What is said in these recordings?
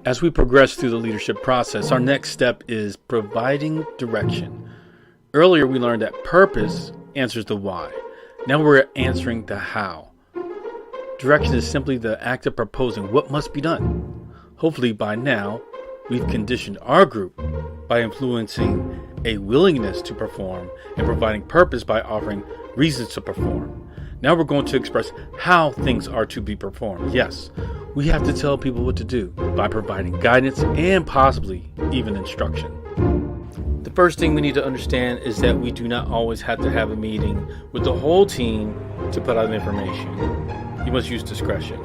As we progress through the leadership process, our next step is providing direction. Earlier, we learned that purpose answers the why. Now we're answering the how. Direction is simply the act of proposing what must be done. Hopefully by now, we've conditioned our group by influencing a willingness to perform and providing purpose by offering reasons to perform. Now we're going to express how things are to be performed. Yes, we have to tell people what to do by providing guidance and possibly even instruction. The first thing we need to understand is that we do not always have to have a meeting with the whole team to put out information. You must use discretion.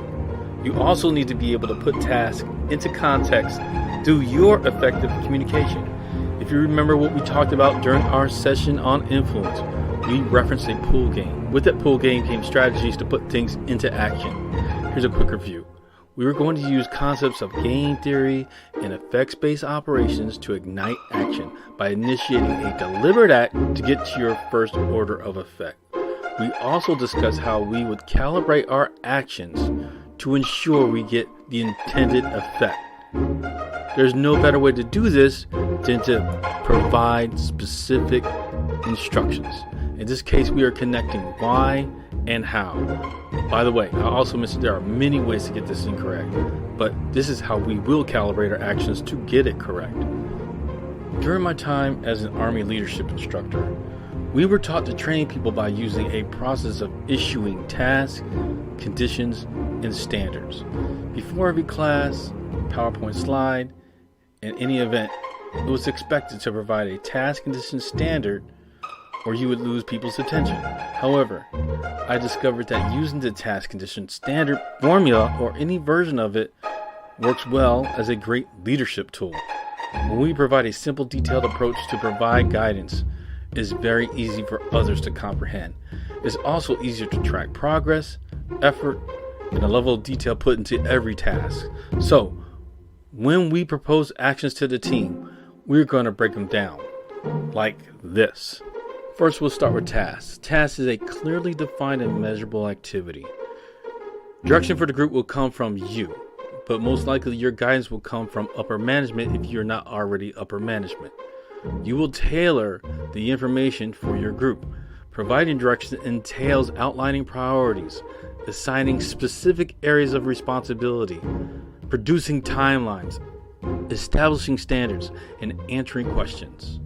You also need to be able to put tasks into context through your effective communication. If you remember what we talked about during our session on influence, we referenced a pool game. With that pool game came strategies to put things into action. Here's a quick review. We were going to use concepts of game theory and effects-based operations to ignite action by initiating a deliberate act to get to your first order of effect. We also discussed how we would calibrate our actions to ensure we get the intended effect. There's no better way to do this than to provide specific instructions. In this case, we are connecting why and how. By the way, I also mentioned there are many ways to get this incorrect, but this is how we will calibrate our actions to get it correct. During my time as an Army leadership instructor, we were taught to train people by using a process of issuing tasks, conditions, and standards. Before every class, PowerPoint slide, and any event, it was expected to provide a task, condition, standard, or you would lose people's attention. However, I discovered that using the task, condition, standard formula or any version of it works well as a great leadership tool. When we provide a simple, detailed approach to provide guidance, it is very easy for others to comprehend. It's also easier to track progress, effort, and the level of detail put into every task. So, when we propose actions to the team, we're going to break them down like this. First, we'll start with tasks. Task is a clearly defined and measurable activity. Direction for the group will come from you, but most likely your guidance will come from upper management if you're not already upper management. You will tailor the information for your group. Providing direction entails outlining priorities, assigning specific areas of responsibility, producing timelines, establishing standards, and answering questions.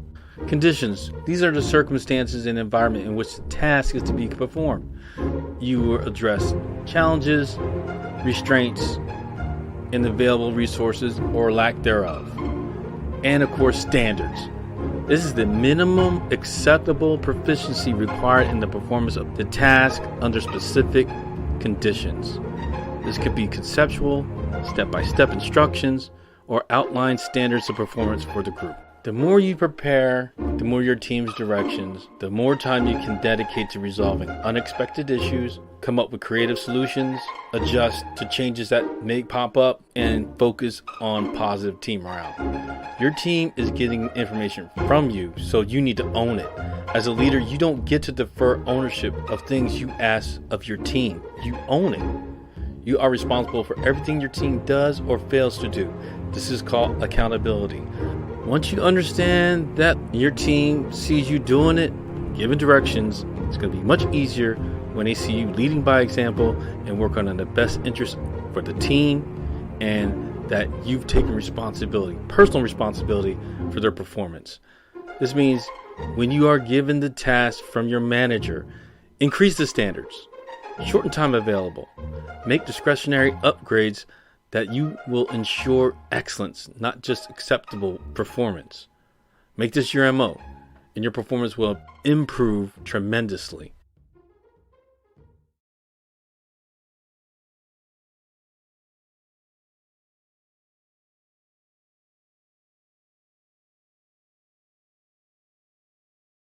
Conditions. These are the circumstances and environment in which the task is to be performed. You will address challenges, restraints, and available resources or lack thereof. And of course, standards. This is the minimum acceptable proficiency required in the performance of the task under specific conditions. This could be conceptual, step-by-step instructions, or outline standards of performance for the group. The more you prepare, the more your team's directions, the more time you can dedicate to resolving unexpected issues, come up with creative solutions, adjust to changes that may pop up, and focus on positive team morale. Your team is getting information from you, so you need to own it. As a leader, you don't get to defer ownership of things you ask of your team. You own it. You are responsible for everything your team does or fails to do. This is called accountability. Once you understand that your team sees you doing it, giving directions, it's going to be much easier when they see you leading by example and work on the best interest for the team, and that you've taken responsibility, personal responsibility for their performance. This means when you are given the task from your manager, increase the standards, shorten time available, make discretionary upgrades that you will ensure excellence, not just acceptable performance. Make this your MO, and your performance will improve tremendously.